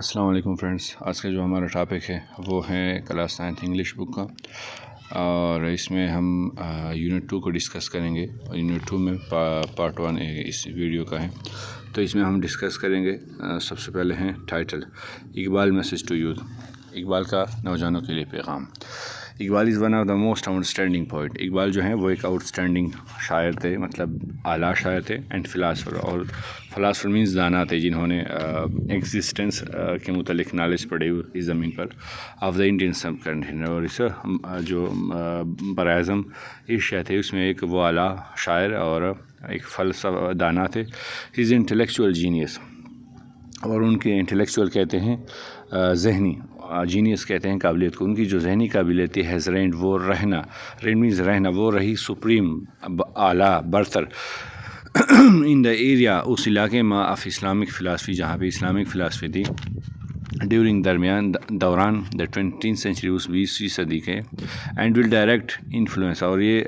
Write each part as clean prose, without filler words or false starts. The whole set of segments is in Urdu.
السلام علیکم فرینڈس، آج کا جو ہمارا ٹاپک ہے وہ ہے کلاس 9 انگلش بک کا، اور اس میں ہم یونٹ 2 کو ڈسکس کریں گے. یونٹ 2 میں پارٹ 1 اس ویڈیو کا ہے، تو اس میں ہم ڈسکس کریں گے. سب سے پہلے ہیں title, Iqbal message to youth, Iqbal کا نوجوانوں کے لیے پیغام. Iqbal is one of the most outstanding poet. Iqbal جو ہیں وہ ایک آؤٹ اسٹینڈنگ شاعر تھے، مطلب اعلیٰ شاعر تھے، اینڈ فلاسفر. اور فلاسفر مینس دانا تھے جنہوں نے ایگزسٹنس کے متعلق نالج پڑھی اس زمین پر of the Indian subcontinent. اور اس جو براعظم ایشیا تھے اس میں ایک وہ اعلیٰ شاعر اور ایک فلسفہ دانا تھے. ہز انٹلیکچوئل جینیس، اور ان کے انٹلیکچوئل کہتے ہیں ذہنی، جینیس کہتے ہیں قابلیت کو. ان کی جو ذہنی قابلیت تھی ہیز رینڈ، وہ رہنا، رینڈ مینز رہنا، وہ رہی سپریم، اعلیٰ، برتر ان دا ایریا، اس علاقے میں آف اسلامک فلاسفی جہاں پہ اسلامک فلاسفی تھی. ڈیورنگ دوران دا 20th سینچری، اس 20ویں صدی کے. اینڈ ول ڈائریکٹ انفلوئنس، اور یہ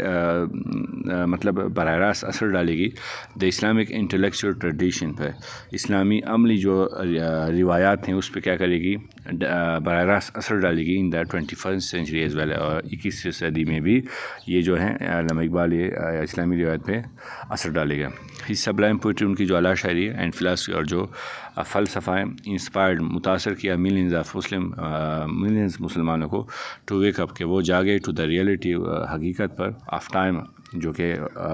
مطلب براہ راست اثر ڈالے گی دا اسلامک انٹلیکچوئل ٹریڈیشن پہ. اسلامی عملی جو روایات ہیں اس پہ کیا کرے گی، براہ راست اثر ڈالے گی ان دا 21st سینچری ایز ویل. اور 21ویں صدی میں بھی یہ جو ہے علامہ اقبال یہ اسلامی روایت پہ اثر ڈالے گا. ہی سبلائم پوئٹری، ان کی جو اعلیٰ شاعری ہے، اینڈ فلاسفی، اور جو فلسفہ ہے، انسپائرڈ، متاثر کیا ملینز آف ملینز مسلمانوں کو ٹو ویک اپ، کہ وہ جاگے ٹو دا ریئلٹی، حقیقت پر، آف ٹائم، جو کہ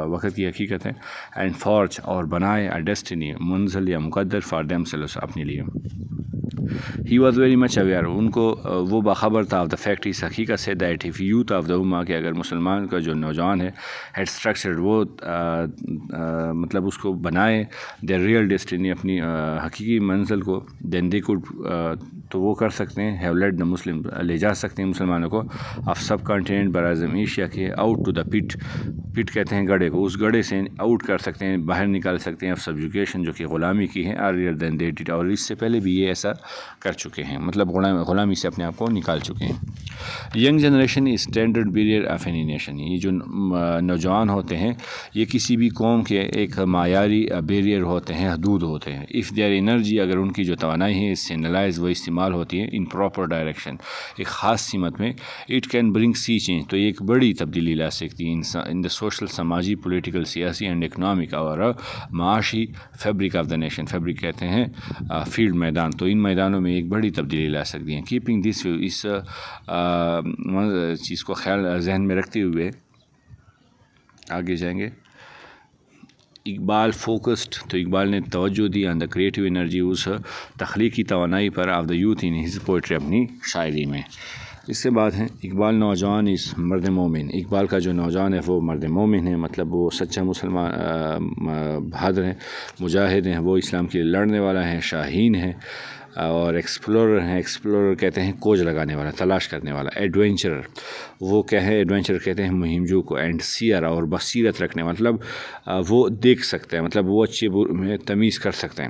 وقت کی حقیقت ہے. اینڈ فارج، اور بنائے، اے ڈیسٹینی، منزل یا مقدر، فار دیم سیلوس، اپنے لیے. He was very much aware, ان کو وہ باخبر تھا آف دا فیکٹ، اس حقیقت سے، that if youth of the امہ، کہ اگر مسلمان کا جو نوجوان ہے ہیڈ اسٹرکچرڈ، وہ مطلب اس کو بنائے دیر ریئل ڈیسٹینی، اپنی حقیقی منزل کو، دین دے کوڈ، تو وہ کر سکتے ہیں، ہیو لیڈ دا مسلم، لے جا سکتے ہیں مسلمانوں کو، آف سب کانٹیننٹ، براعظم ایشیا کے، آؤٹ ٹو دا پٹ، پٹ کہتے ہیں گڑھے کو، اس گڑھے سے آؤٹ کر سکتے ہیں، باہر نکال سکتے ہیں، آف سبجوکیشن، جو کہ غلامی کی ہے، ارلیئر دین دے ڈیڈ، اور اس سے پہلے بھی یہ ایسا کر چکے ہیں، مطلب غلامی سے اپنے آپ کو نکال چکے ہیں. Young generation is standard barrier of any nation, یہ جو نوجوان ہوتے ہیں یہ کسی بھی قوم کے ایک معیاری بیریئر ہوتے ہیں، حدود ہوتے ہیں. اف دیئر انرجی، اگر ان کی جو توانائی ہے اس سے نلائز، وہ استعمال ہوتی ہے ان پراپر ڈائریکشن، ایک خاص سمت میں، اٹ کین برنگ سی چینج، تو یہ ایک بڑی تبدیلی لا سکتی ہے ان دا سوشل، سماجی، پولیٹیکل، سیاسی، اینڈ اکنامک، اور معاشی fabric of the nation. Fabric کہتے ہیں فیلڈ، میدان، تو ان میدانوں میں ایک بڑی تبدیلی لا سکتی ہیں. کیپنگ دس، اس چیز کو خیال ذہن میں رکھتے ہوئے آگے جائیں گے. اقبال فوکسڈ، تو اقبال نے توجہ دی آن دا کریٹیو انرجی، اس تخلیقی توانائی پر، of the youth in his poetry, اپنی شاعری میں. اس کے بعد ہیں اقبال نوجوان اس مرد مومن. اقبال کا جو نوجوان ہے وہ مرد مومن ہے، مطلب وہ سچا مسلمان، بہادر ہیں، مجاہد ہیں، وہ اسلام کے لیے لڑنے والا ہے، شاہین ہے، اور ایکسپلورر ہیں. ایکسپلورر کہتے ہیں کھوج لگانے والا، تلاش کرنے والا. ایڈونچرر، وہ کیا ہے، ایڈونچر کہتے ہیں مہم جو کو. اینڈ سیئر، اور بصیرت رکھنے، مطلب وہ دیکھ سکتے ہیں، مطلب وہ اچھے میں تمیز کر سکتے ہیں.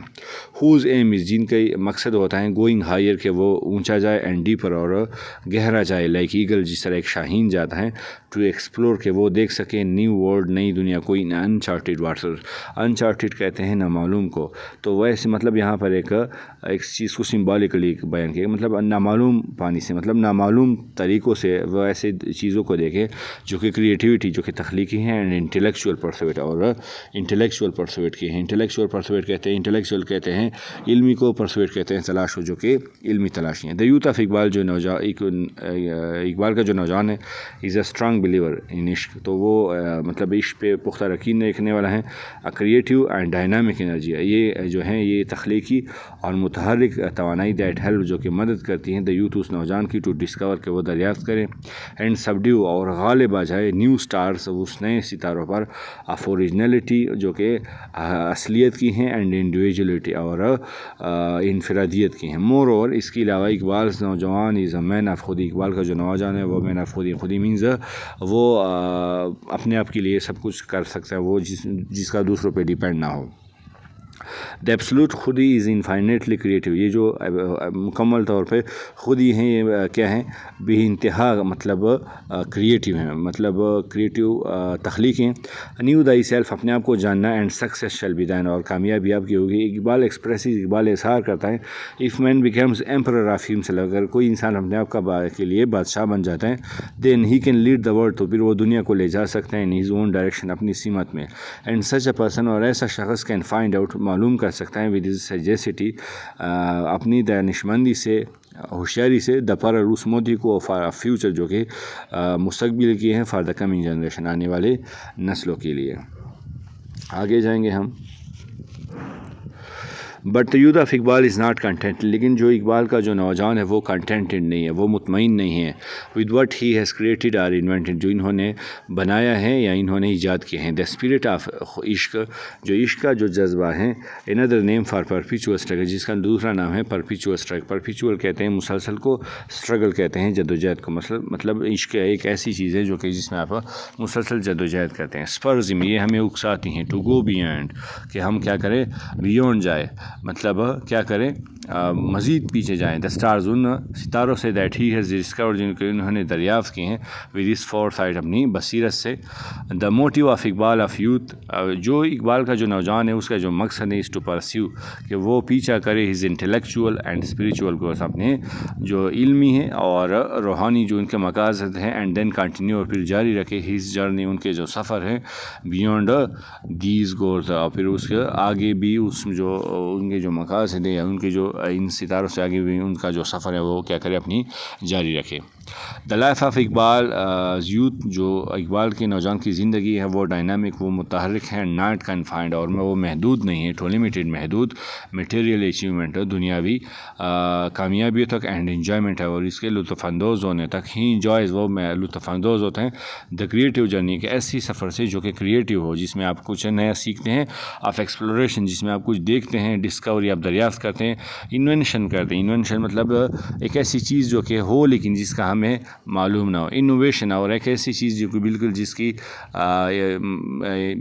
ہوز ایم از، جن کا مقصد ہوتا ہے گوئنگ ہائر، کہ وہ اونچا جائے، اینڈ ڈیپر، اور گہرا جائے، لائک ایگل، جس طرح ایک شاہین جاتا ہے، ٹو ایکسپلور، کہ وہ دیکھ سکیں نیو ورلڈ، نئی دنیا کو، ان انچارٹیڈ واٹر. انچارٹیڈ کہتے ہیں نامعلوم کو، تو ویسے مطلب یہاں پر ایک چیز کو سمبولکلی بیان کیا، مطلب نامعلوم پانی سے، مطلب نامعلوم طریقوں سے وہ ایسے چیزوں کو دیکھے جو کہ کریٹیوٹی، جو کہ تخلیقی ہیں، اینڈ انٹلیکچوئل پرسویٹ، اور انٹلیکچوئل پرسویٹ کی ہیں. انٹلیکچوئل پرسویٹ کہتے ہیں، انٹلیکچوئل کہتے ہیں علمی کو، پرسویٹ کہتے ہیں تلاش ہو، جو کہ علمی تلاشی ہیں. دا یوتھ آف اقبال، جو اقبال کا جو نوجوان ہے، از اے اسٹرانگ بلیور ان عشق، تو وہ مطلب عشق پہ پختہ یقین رکھنے والا ہے. کریٹیو اینڈ ڈائنامک انرجی، یہ جو ہیں یہ تخلیقی اور متحرک توانائی، دیٹ ہیلپ، جو کہ مدد کرتی ہیں دا یوتھ، اس نوجوان کی، ٹو ڈسکور، کہ وہ دریافت کریں، اینڈ سبڈیو، اور غالب آ جائے، نیو اسٹارس، اس نئے ستاروں پر، آف اوریجنلٹی، جو کہ اصلیت کی ہیں، اینڈ انڈیویجولیٹی، اور انفرادیت کی ہیں. مور اوور، اس کے علاوہ اقبال نوجوان از اے مین آف خودی. اقبال کا جو نوجوان ہے وہ مین آف خودی. خودی مینز وہ اپنے آپ کے لیے سب کچھ کر سکتا ہے، وہ جس کا دوسروں پہ ڈیپینڈ نہ ہو. دا ایبسولوٹ خود ہی از انفائنیٹلی کریٹیو، یہ جو مکمل طور پہ خود ہی ہیں، یہ کیا ہیں، بے انتہا مطلب کریٹیو ہیں، مطلب کریٹیو تخلیق ہیں. نیو دائی سیلف، اپنے آپ کو جاننا، اینڈ سکسیس شیل بی دین، اور کامیابی آپ کی ہوگی. اقبال ایکسپریسز، اقبال اظہار کرتا ہے، if man becomes emperor of himself, اگر کوئی انسان اپنے آپ کے لیے بادشاہ بن جاتا ہے، then he can lead the world, تو پھر وہ دنیا کو لے جا سکتے ہیں ان ہیز اون ڈائریکشن، اپنی سمت میں. اینڈ سچ اے پرسن، اور ایسا شخص کین فائنڈ آؤٹ، معلوم کر سکتا ہے، ود ہز سیجیسٹی، اپنی دانشمندی سے، ہوشیاری سے، دا پرر، اس موتی کو، فار فیوچر، جو کہ مستقبل کی ہیں، فار دا کمنگ جنریشن، آنے والے نسلوں کے لیے. آگے جائیں گے ہم. But the youth of Iqbal is not content, لیکن جو اقبال کا جو نوجوان ہے وہ کنٹینٹڈ نہیں ہے، وہ مطمئن نہیں ہے. With what he has created or invented, جو انہوں نے بنایا ہے یا انہوں نے ایجاد کیے ہیں. دا اسپرٹ آف عشق، جو عشق کا جو جذبہ ہے. اندر نیم فار پرپیچول اسٹرگل، جس کا دوسرا نام ہے پرپیچول اسٹرگل. پرپیچول کہتے ہیں مسلسل کو، اسٹرگل کہتے ہیں جدوجہد کو. مطلب عشق ایک ایسی چیز ہے جو کہ جس میں آپ مسلسل جدوجہد کرتے ہیں. اسپرزم، یہ ہمیں اکساتی ہیں. ٹو گو بیانڈ، کہ ہم کیا کریں، بیونڈ جائے، مطلب کیا کریں، مزید پیچھے جائیں. دا اسٹارز، ان ستاروں سے، دیٹ ہی ہیز ڈسکورڈ، جن کو انہوں نے دریافت کیے ہیں، ود اس فور سائٹ، اپنی بصیرت سے. The motive of Iqbal of youth, جو اقبال کا جو نوجوان ہے اس کا جو مقصد ہے، از ٹو پرسیو، کہ وہ پیچھا کرے his intellectual and spiritual goals, اپنے جو علمی ہیں اور روحانی جو ان کے مقاصد ہیں. اینڈ دین کنٹینیو، اور پھر جاری رکھے ہز جرنی، ان کے جو سفر ہے، بیونڈ دیز گولز، اور پھر اس کے آگے بھی اس جو ان کے جو مقاصد ہیں، یا ان کے جو ان ستاروں سے آگے بھی ان کا جو سفر ہے وہ کیا کرے، اپنی جاری رکھے. The life of Iqbal youth, جو اقبال کے نوجوان کی زندگی ہے وہ ڈائنامک، وہ متحرک ہے، ناٹ کنفائنڈ، اور وہ محدود نہیں ہے، ٹو لمیٹڈ، محدود، میٹیریل اچیومنٹ، دنیاوی کامیابی تک، اینڈ انجوائمنٹ ہے، اور اس کے لطف اندوز ہونے تک. ہی انجوائز، وہ لطف اندوز ہوتے ہیں. دا کریٹیو جرنی، کہ ایسی سفر سے جو کہ کریٹیو ہو، جس میں آپ کچھ نیا سیکھتے ہیں. آف ایکسپلوریشن، جس میں آپ کچھ دیکھتے ہیں. ڈسکوری، آپ دریافت کرتے ہیں. انوینشن کرتے ہیں. انوینشن مطلب ایک ایسی چیز جو کہ ہو لیکن جس کا ہمیں معلوم نہ ہو. انوویشن، اور ایک ایسی چیز جو کہ بالکل جس کی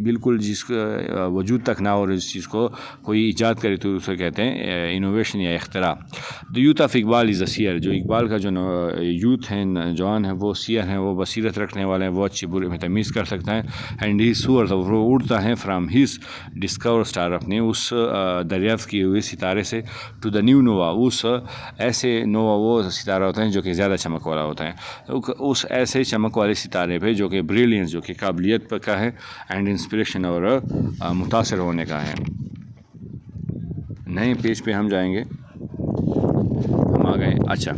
بالکل جس وجود تک نہ ہو، اور اس چیز کو کوئی ایجاد کرے تو اسے کہتے ہیں انوویشن یا اختراع. The youth of Iqbal is a seer, جو اقبال کا جو یوتھ ہیں، نوجوان ہیں، وہ سیئر ہیں، وہ بصیرت رکھنے والے ہیں، وہ اچھے برے میں تمیز کر سکتا ہے. اینڈ ہی سور، وہ اڑتا ہے فرام ہز ڈسکور اسٹار، اپنے اس دریافت کیے ہوئے ستارے سے. ٹو دا نیو نووا، اس ایسے نووا، وہ ستارہ ہوتا ہے جو کہ زیادہ چمک والا ہوتا ہے، اس ایسے چمک والے ستارے پہ جو کہ بریلینس، جو کہ قابلیت پر کا ہے، اینڈ انسپریشن، اور متاثر ہونے کا ہے. نئے پیج پہ ہم جائیں گے، ہم آ گئے. اچھا،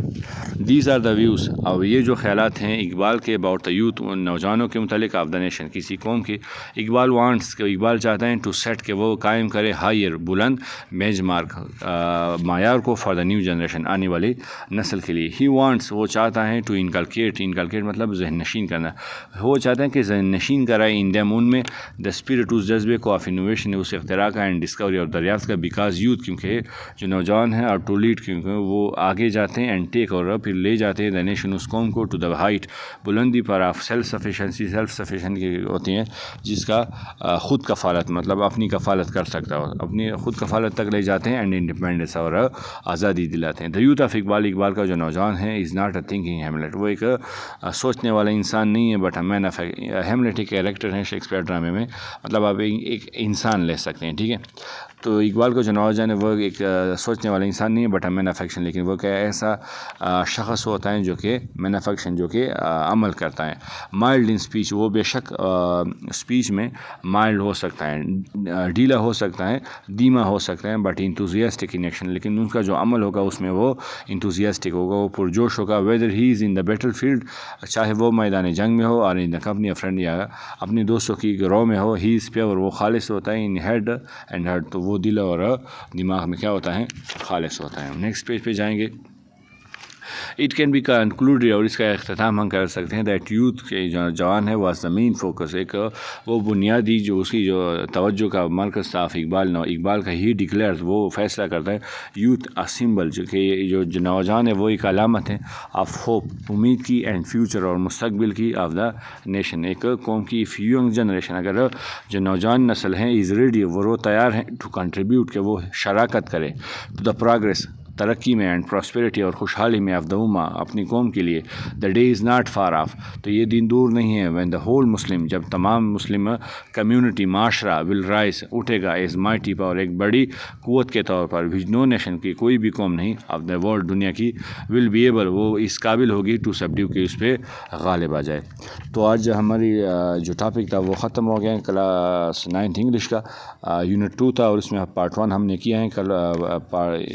دیز آر دا ویوز، اور یہ جو خیالات ہیں اقبال کے اباؤٹ دا یوتھ، ان نوجوانوں کے متعلق، آف دا نیشن، کسی قوم کے. اقبال وانٹس، کہ اقبال چاہتا ہے، ٹو سیٹ، کہ وہ قائم کرے، ہائر، بلند، بیچ مارک، معیار کو، فار دا نیو جنریشن، آنے والی نسل کے لیے. ہی وانٹس، وہ چاہتا ہے، ٹو انکلکیٹ مطلب ذہن نشین کرنا، وہ چاہتے ہیں کہ ذہن نشین کرائے، ان دیم، ان میں، دا اسپرٹ، اس جذبے کو، آف انوویشن، اس اختراع کا، اینڈ ڈسکوری، اور دریافت کا. بیکاز یوتھ، کیونکہ جو نوجوان ہیں، اور ٹو لیڈ، کیونکہ وہ آگے جاتے ہیں، اینڈ ٹیک، اور پھر لے جاتے ہیں، دا نیشن، اس قوم کو، ٹو دا ہائٹ، بلندی پر، آف سیلف سفیشنسی، سیلف سفیشن کی ہوتی ہیں، جس کا خود کفالت، مطلب اپنی کفالت کر سکتا ہو، اپنی خود کفالت تک لے جاتے ہیں، اینڈ انڈیپینڈنس، اور آزادی دلاتے ہیں. دا یوتھ آف اقبال، اقبال کا جو نوجوان ہے، is not a thinking Hamlet, وہ ایک سوچنے والا انسان نہیں ہے، بٹ مین آف ہیملیٹ ایک کیریکٹر ہے شیکسپیئر ڈرامے میں، مطلب آپ ایک انسان لے سکتے ہیں، ٹھیک ہے. تو اقبال کا جو نوجوان ہے وہ ایک سوچنے والا انسان نہیں ہے، بٹ مین آف ایکشن، لیکن وہ کیا ایسا شخص ہوتا ہے جو کہ مین آف ایکشن، جو کہ عمل کرتا ہے. مائلڈ ان اسپیچ، وہ بے شک اسپیچ میں مائلڈ ہو سکتا ہے، ڈھیلا ہو سکتا ہے، دھیما ہو سکتا ہے، بٹ انتھوزیاسٹک ان ایکشن، لیکن ان کا جو عمل ہوگا اس میں وہ انتھوزیاسٹک ہوگا، وہ پرجوش ہوگا. Whether he is in the battle field, چاہے وہ میدان جنگ میں ہو، اور ان دا کمپنی آف فرینڈ، یا اپنے دوستوں کی گروہ میں ہو. ہی از پیور، وہ خالص ہوتا ہے. ان ہیڈ اینڈ ہارٹ، تو وہ دل اور دماغ میں کیا ہوتا ہے، خالص ہوتا ہے. نیکسٹ پیج پہ جائیں گے. اٹ کین بی کنکلوڈیڈ، اور اس کا اختتام ہم کر سکتے ہیں دیٹ یوتھ کے جو جوان ہے واز دا مین فوکس، ایک وہ بنیادی جو اس کی جو توجہ کا مرکز تھا اقبال کا ہی ڈکلیئر، وہ فیصلہ کرتا ہے یوتھ سمبل، جو کہ جو نوجوان ہے وہ ایک علامت ہے آف ہوپ، امید کی، اینڈ فیوچر اور مستقبل کی آف دا نیشن، ایک قوم کی ینگ جنریشن اگر جو نوجوان نسل ہیں از ریڈی، وہ تیار ہیں ٹو کنٹریبیوٹ، کہ وہ شراکت کرے ٹو دا پروگریس، ترقی میں، اینڈ پراسپیرٹی اور خوشحالی میں آف دا اما، اپنی قوم کے لیے، the day is not for of, تو یہ دن دور نہیں ہے، وین دا ہول مسلم، جب تمام مسلم کمیونٹی معاشرہ ول رائز، اٹھے گا ایز مائٹی پاور، ایک بڑی قوت کے طور پر، وچ نو نیشن کی کوئی بھی قوم نہیں آف دا ورلڈ دنیا کی ول بی ایبل، وہ اس قابل ہوگی ٹو سبڈیو، کہ اس پہ غالب آ جائے۔ تو آج ہماری جو ٹاپک تھا وہ ختم ہو گیا، کلاس 9 انگلش کا یونٹ 2 تھا، اور اس میں پارٹ 1 ہم نے کیا ہے، کل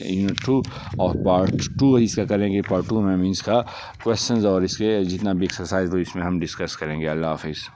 یونٹ 2 اور پارٹ 2 اس کا کریں گے، پارٹ 2 میں ہم اس کا کویسچنز اور اس کے جتنا بھی ایکسرسائز وہ اس میں ہم ڈسکس کریں گے۔ اللہ حافظ۔